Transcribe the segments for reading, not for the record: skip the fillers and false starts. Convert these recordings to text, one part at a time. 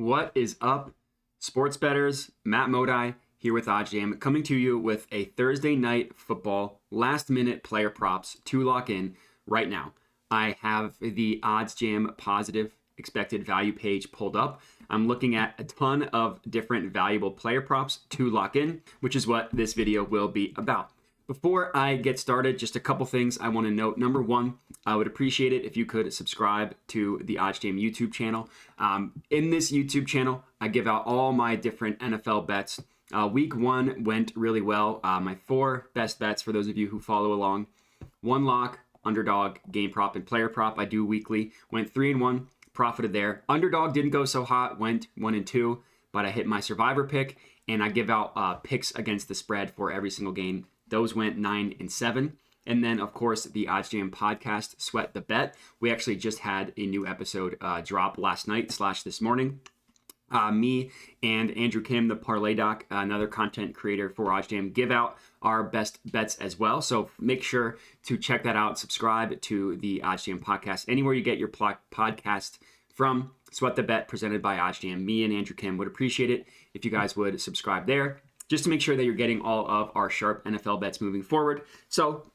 What is up, sports bettors? Matt Modi here with OddsJam, coming to you with a Thursday night football last-minute player props to lock in right now. I have the OddsJam positive expected value page pulled up. I'm looking at a ton of different valuable player props to lock in, which is what this video will be about. Before I get started, just a couple things I want to note. Number one, I would appreciate it if you could subscribe to the OddsJam YouTube channel. In this YouTube channel, I give out all my different NFL bets. Week one went really well. My four best bets, for those of you who follow along: one lock, underdog, game prop, and player prop. I do weekly. Went 3-1, profited there. Underdog didn't go so hot, went 1-2, but I hit my survivor pick, and I give out picks against the spread for every single game. Those went 9-7. And then, of course, the OddsJam podcast, Sweat the Bet. We actually just had a new episode drop last night / this morning. Me and Andrew Kim, the Parlay Doc, another content creator for OddsJam, give out our best bets as well. So make sure to check that out. Subscribe to the OddsJam podcast. Anywhere you get your podcast from, Sweat the Bet, presented by OddsJam. Me and Andrew Kim would appreciate it if you guys would subscribe there, just to make sure that you're getting all of our sharp NFL bets moving forward. So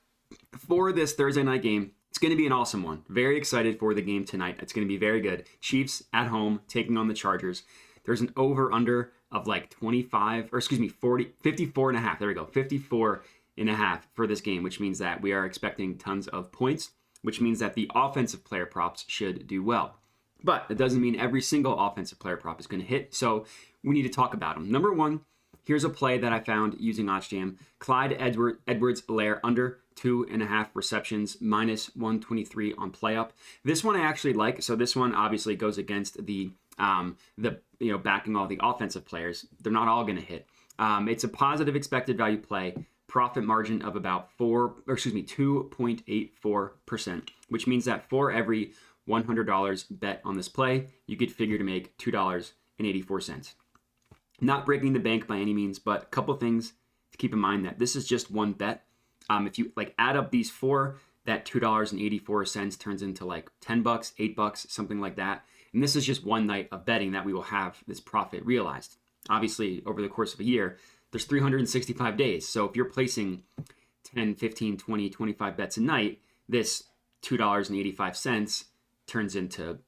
for this Thursday night game, it's going to be an awesome one. Very excited for the game tonight. It's going to be very good. Chiefs at home taking on the Chargers. There's an over-under of like 54 and a half. There we go. 54 and a half for this game, which means that we are expecting tons of points, which means that the offensive player props should do well. But it doesn't mean every single offensive player prop is going to hit. So we need to talk about them. Number one, here's a play that I found using OddsJam. Clyde Edwards-Helaire under 2.5 receptions, -123 on PlayUp. This one I actually like. So this one obviously goes against the backing all the offensive players. They're not all going to hit. It's a positive expected value play, profit margin of about 2.84%, which means that for every $100 bet on this play, you could figure to make $2.84. Not breaking the bank by any means, but a couple things to keep in mind: that this is just one bet. If you add up these four, that $2.84 turns into like $10, $8, something like that. And this is just one night of betting that we will have this profit realized. Obviously, over the course of a year, there's 365 days. So if you're placing 10, 15, 20, 25 bets a night, this $2.85 turns into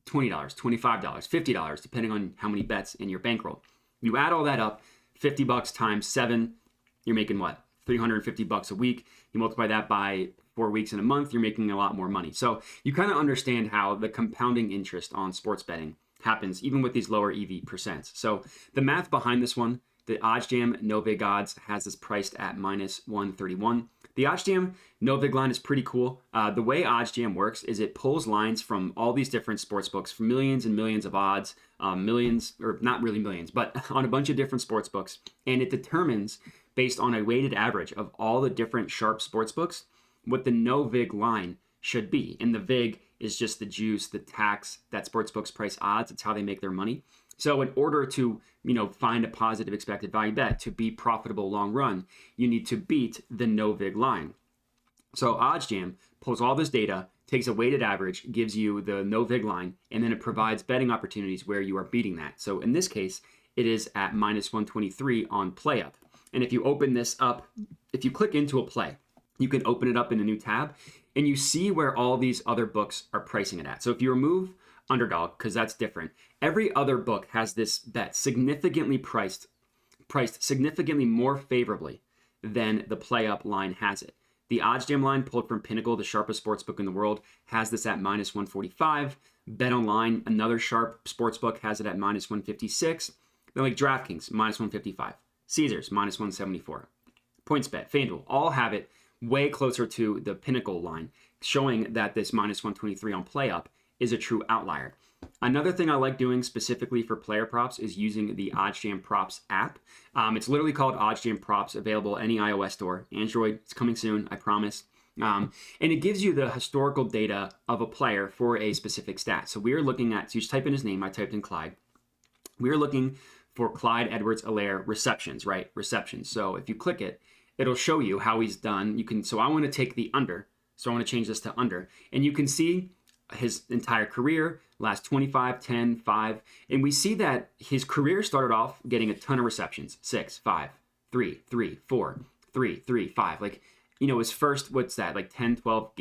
$20, $25, $50, depending on how many bets in your bankroll. You add all that up, $50 times 7, you're making what? $350 a week. You multiply that by 4 weeks in a month, you're making a lot more money. So you kind of understand how the compounding interest on sports betting happens, even with these lower EV percents. So the math behind this one, the OddsJam no-vig odds has this priced at -131. The OddsJam no-vig line is pretty cool. The way OddsJam works is it pulls lines from all these different sportsbooks, for millions and millions of odds, millions, or not really millions, but on a bunch of different sportsbooks. And it determines, based on a weighted average of all the different sharp sportsbooks, what the no-vig line should be. And the vig is just the juice, the tax that sportsbooks price odds. It's how they make their money. So in order to, find a positive expected value bet to be profitable long run, you need to beat the no-vig line. So OddsJam pulls all this data, takes a weighted average, gives you the no-vig line, and then it provides betting opportunities where you are beating that. So in this case, it is at -123 on PlayUp. And if you open this up, if you click into a play, you can open it up in a new tab, and you see where all these other books are pricing it at. So if you remove underdog, because that's different, every other book has this bet significantly priced significantly more favorably than the PlayUp line has it. The OddsJam line, pulled from Pinnacle, the sharpest sportsbook in the world, has this at -145. BetOnline, another sharp sportsbook, has it at -156. Then DraftKings, -155. Caesars, -174. PointsBet, FanDuel, all have it way closer to the Pinnacle line, showing that this -123 on PlayUp is a true outlier. Another thing I like doing specifically for player props is using the OddsJam Props app. It's literally called OddsJam Props, available any iOS store. Android, it's coming soon, I promise. And it gives you the historical data of a player for a specific stat. So we are looking at, so you just type in his name, I typed in Clyde. We are looking for Clyde Edwards-Helaire receptions, right? Receptions. So if you click it, it'll show you how he's done. So I want to take the under. So I want to change this to under. And you can see his entire career, last 25, 10, 5. And we see that his career started off getting a ton of receptions. 6, 5, 3, 3, 4, 3, 3, 5. Like, his first, what's that, like 10, 12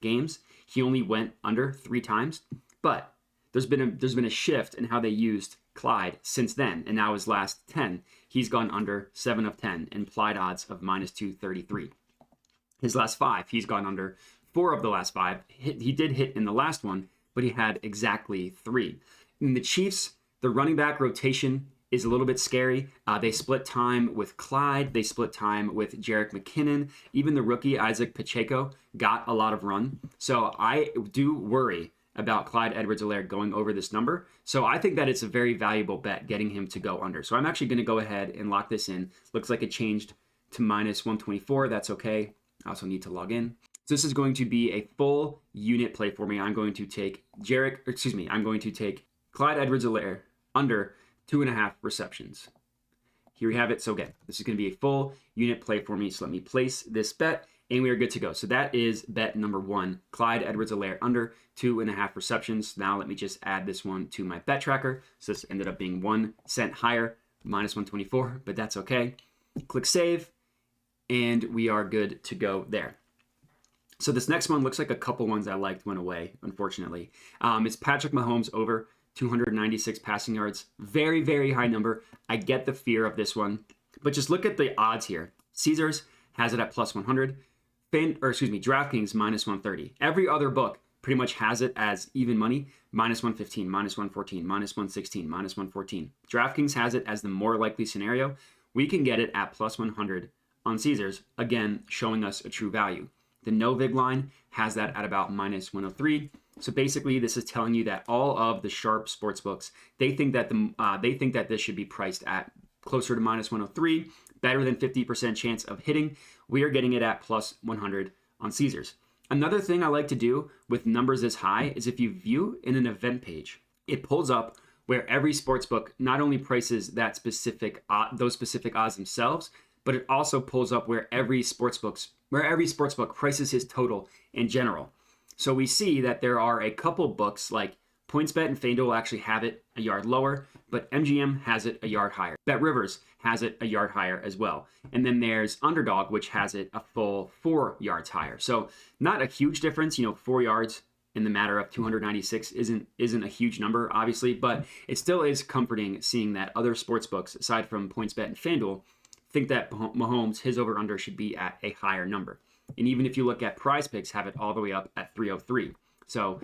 games, he only went under 3 times. But there's been a shift in how they used Clyde since then. And now his last 10, he's gone under 7 of 10, implied odds of minus 233. His last 5, he's gone under 4 of the last 5. He did hit in the last one, but he had exactly 3. In the Chiefs, the running back rotation is a little bit scary. They split time with Clyde. They split time with Jerick McKinnon. Even the rookie, Isaac Pacheco, got a lot of run. So I do worry about Clyde Edwards-Helaire going over this number. So I think that it's a very valuable bet getting him to go under. So I'm actually going to go ahead and lock this in. Looks like it changed to minus 124. That's okay. I also need to log in. So this is going to be a full unit play for me. I'm going to take Clyde Edwards-Helaire under 2.5 receptions. Here we have it. So again, this is going to be a full unit play for me. So let me place this bet and we are good to go. So that is bet number 1, Clyde Edwards-Helaire under 2.5 receptions. Now let me just add this one to my bet tracker. So this ended up being 1 cent higher, minus 124, but that's okay. Click save and we are good to go there. So this next one looks like a couple ones I liked went away, unfortunately. It's Patrick Mahomes over 296 passing yards. Very, very high number. I get the fear of this one, but just look at the odds here. Caesars has it at plus 100. DraftKings minus 130. Every other book pretty much has it as even money, minus 115, minus 114, minus 116, minus 114. DraftKings has it as the more likely scenario. We can get it at plus 100 on Caesars, again, showing us a true value. The no vig line has that at about minus 103. So basically, this is telling you that all of the sharp sports books, they think that this should be priced at closer to minus 103, better than 50% chance of hitting. We are getting it at plus 100 on Caesars. Another thing I like to do with numbers this high is if you view in an event page, it pulls up where every sportsbook not only prices that those specific odds themselves, but it also pulls up where every sportsbook prices his total in general. So we see that there are a couple books like PointsBet and FanDuel actually have it a yard lower, but MGM has it a yard higher. BetRivers has it a yard higher as well. And then there's Underdog, which has it a full 4 yards higher. So not a huge difference, 4 yards in the matter of 296 isn't a huge number, obviously, but it still is comforting seeing that other sports books, aside from PointsBet and FanDuel, think that Mahomes, his over-under should be at a higher number. And even if you look at PrizePicks, have it all the way up at 303. So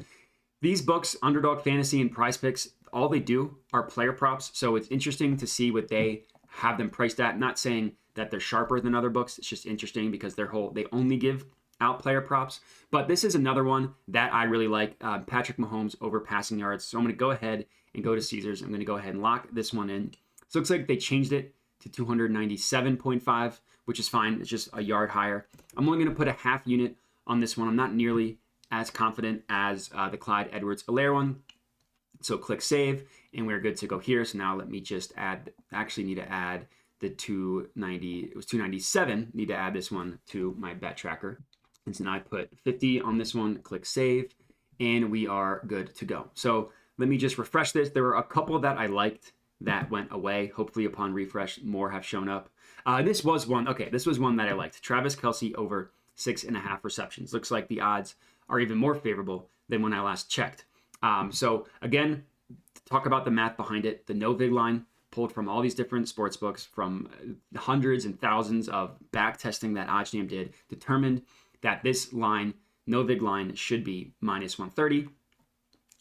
these books, Underdog Fantasy and PrizePicks, all they do are player props. So it's interesting to see what they have them priced at. Not saying that they're sharper than other books. It's just interesting because they only give out player props. But this is another one that I really like. Patrick Mahomes over passing yards. So I'm going to go ahead and go to Caesars. I'm going to go ahead and lock this one in. So it looks like they changed it to 297.5, which is fine. It's just a yard higher. I'm only going to put a half unit on this one. I'm not nearly as confident as the Clyde Edwards-Helaire one. So click save, and we're good to go here. So now let me just add, actually need to add the 290, it was 297, need to add this one to my bet tracker. And so now I put 50 on this one, click save, and we are good to go. So let me just refresh this. There were a couple that I liked that went away. Hopefully upon refresh, more have shown up. This was one that I liked. Travis Kelce over 6.5 receptions. Looks like the odds are even more favorable than when I last checked. So again, talk about the math behind it. The no vig line pulled from all these different sports books, from hundreds and thousands of back testing that OddsJam did, determined that this line, no vig line, should be minus 130.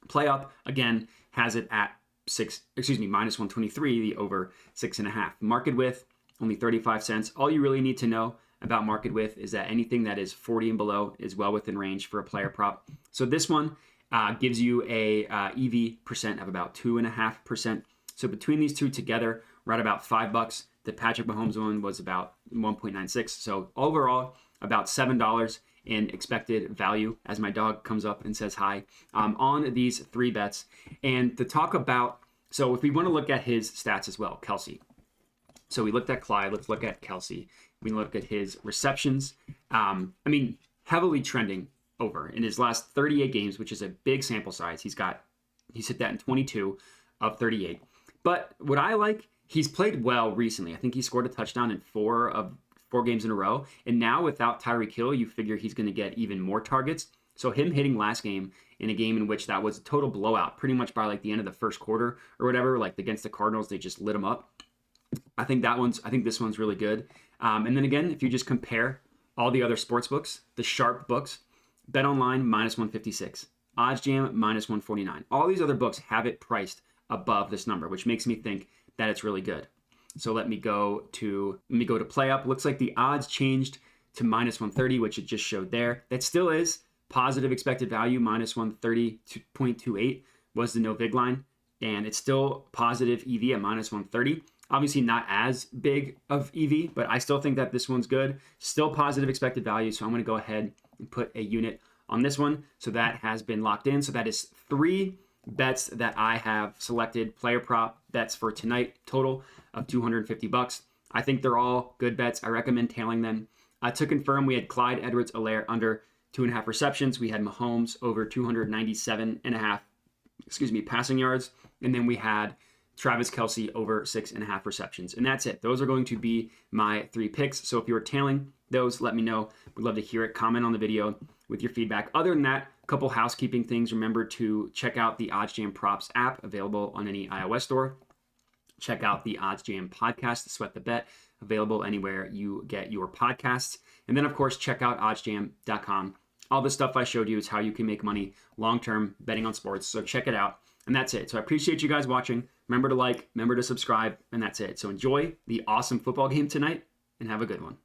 PlayUp again has it at minus 123, the over 6.5. Market width, only 35 cents. All you really need to know about market width is that anything that is 40 and below is well within range for a player prop. So this one gives you a EV percent of about 2.5%. So between these two together, right about $5. The Patrick Mahomes one was about 1.96. So overall, about $7 in expected value, as my dog comes up and says hi, on these 3 bets. And to talk about, so if we want to look at his stats as well, Kelce. So we looked at Clyde, let's look at Kelce. We look at his receptions. Heavily trending over in his last 38 games, which is a big sample size. He's got He's hit that in 22 of 38. But what I like, he's played well recently. I think he scored a touchdown in 4 games in a row. And now without Tyreek Hill, you figure he's going to get even more targets. So him hitting last game in a game in which that was a total blowout, pretty much by like the end of the first quarter or whatever, like against the Cardinals, they just lit him up. I think this one's really good. And then again, if you just compare all the other sports books, the sharp books, BetOnline -156, OddsJam -149. All these other books have it priced above this number, which makes me think that it's really good. So let me go to PlayUp. Looks like the odds changed to -130, which it just showed there. That still is positive expected value. -130.28 was the no vig line, and it's still positive EV at -130. Obviously not as big of EV, but I still think that this one's good. Still positive expected value, so I'm going to go ahead and put a unit on this one. So that has been locked in. So that is 3 bets that I have selected, player prop bets for tonight, total of $250. I think they're all good bets. I recommend tailing them. To confirm, we had Clyde Edwards-Helaire under 2.5 receptions. We had Mahomes over 297.5, passing yards. And then we had Travis Kelce over 6.5 receptions. And that's it. Those are going to be my 3 picks. So if you were tailing those, let me know. We'd love to hear it. Comment on the video with your feedback. Other than that, a couple housekeeping things. Remember to check out the OddsJam Props app, available on any iOS store. Check out the OddsJam podcast, Sweat the Bet, available anywhere you get your podcasts. And then, of course, check out oddsjam.com. All the stuff I showed you is how you can make money long-term betting on sports. So check it out. And that's it. So I appreciate you guys watching. Remember to like, remember to subscribe, and that's it. So enjoy the awesome football game tonight, and have a good one.